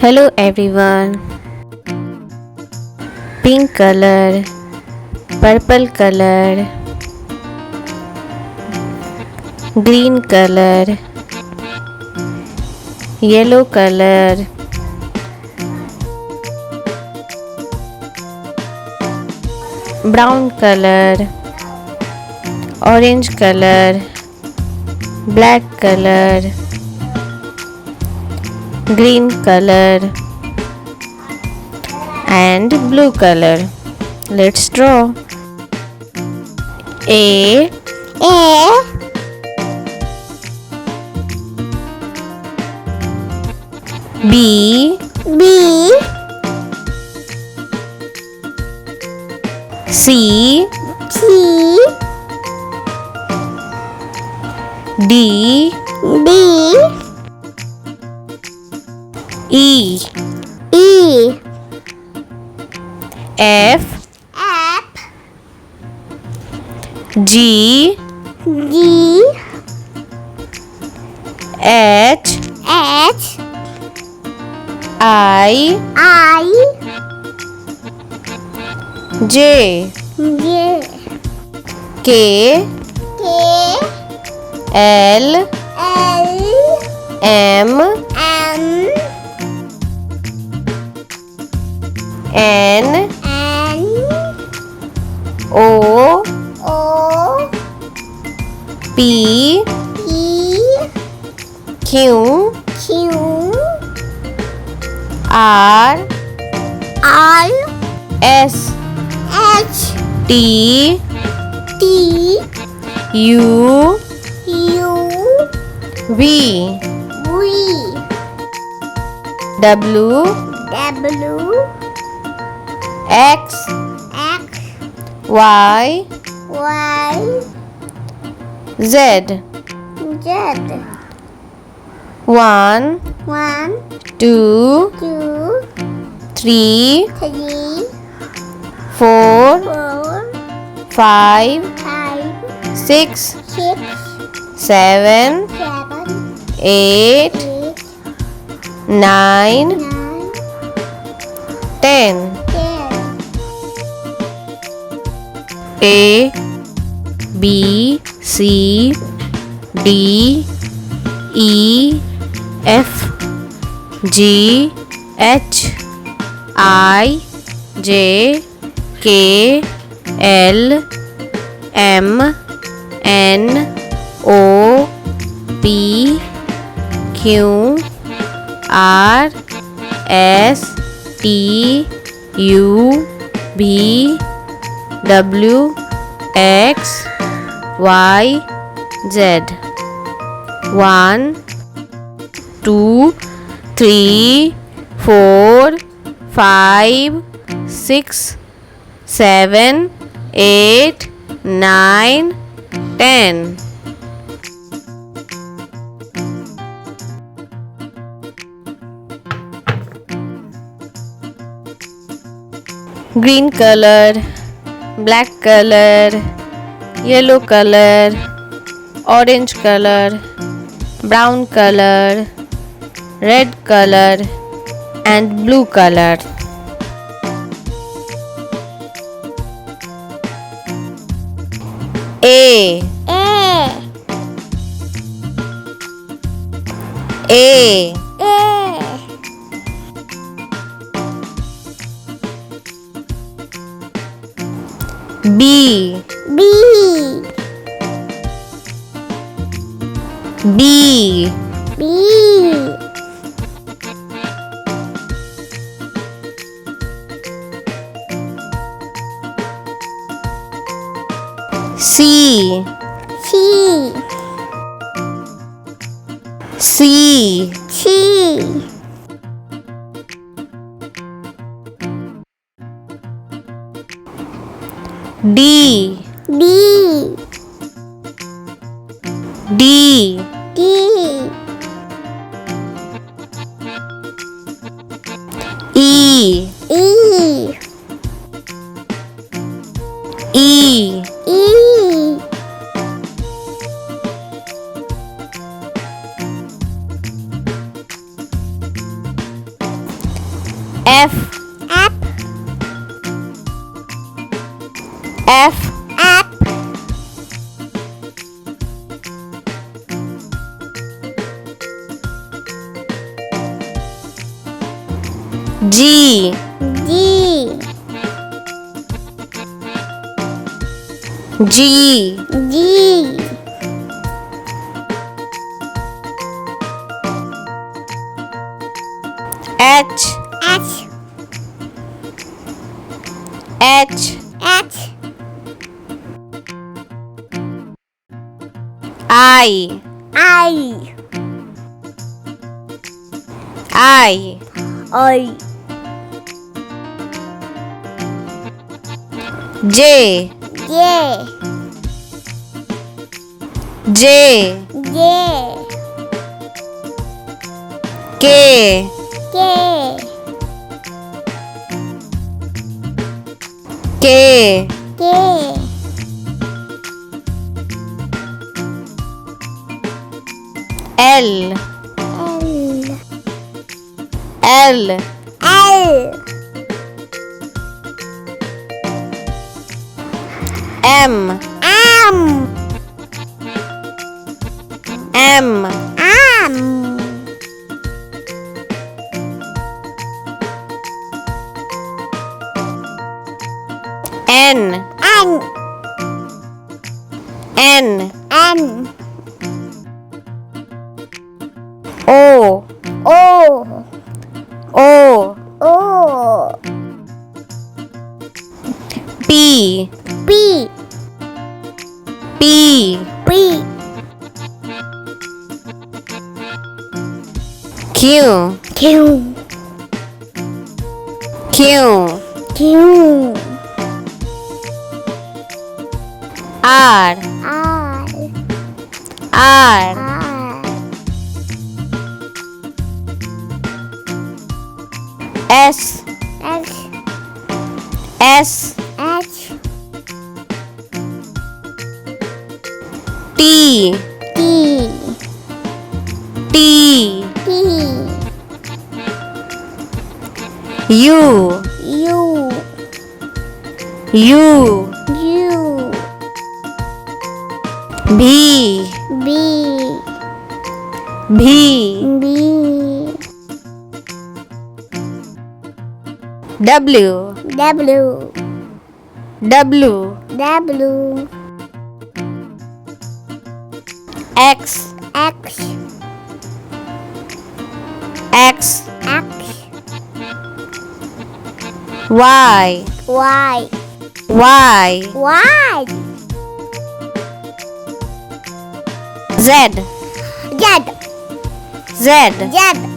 Hello everyone. Pink color, purple color, green color, yellow color, brown color, orange color, black color, green color and blue color. Let's draw. A B C D E F G H I J K L M N O P Q R S T U V W X Y Z 1 2 3 4 5 6 7 8 9 10 A B C D E F G H I J K L M N O P Q R S T U V W X Y Z 1 2 3 4 5 6 7 8 9 10 Green color, black color, yellow color, orange color, brown color, red color and blue color. A B C D E F. F. F. F. G. G. G. G. H. H. H. H. I. I. I. I. J. J. J. J. K. K. K. K. L. L. L. L. M. M. M. M. N. N. N. N. O. O. O. O. P. P. P. P. Q. Q. Q. Q. R. R. R. R. S. S. S. H. T. T. T. T. U. U. U. U. V. B. V. B. W. W. W. W. X. X. X. X. Y. Y. Y. Y. Z. Z. Z. Z.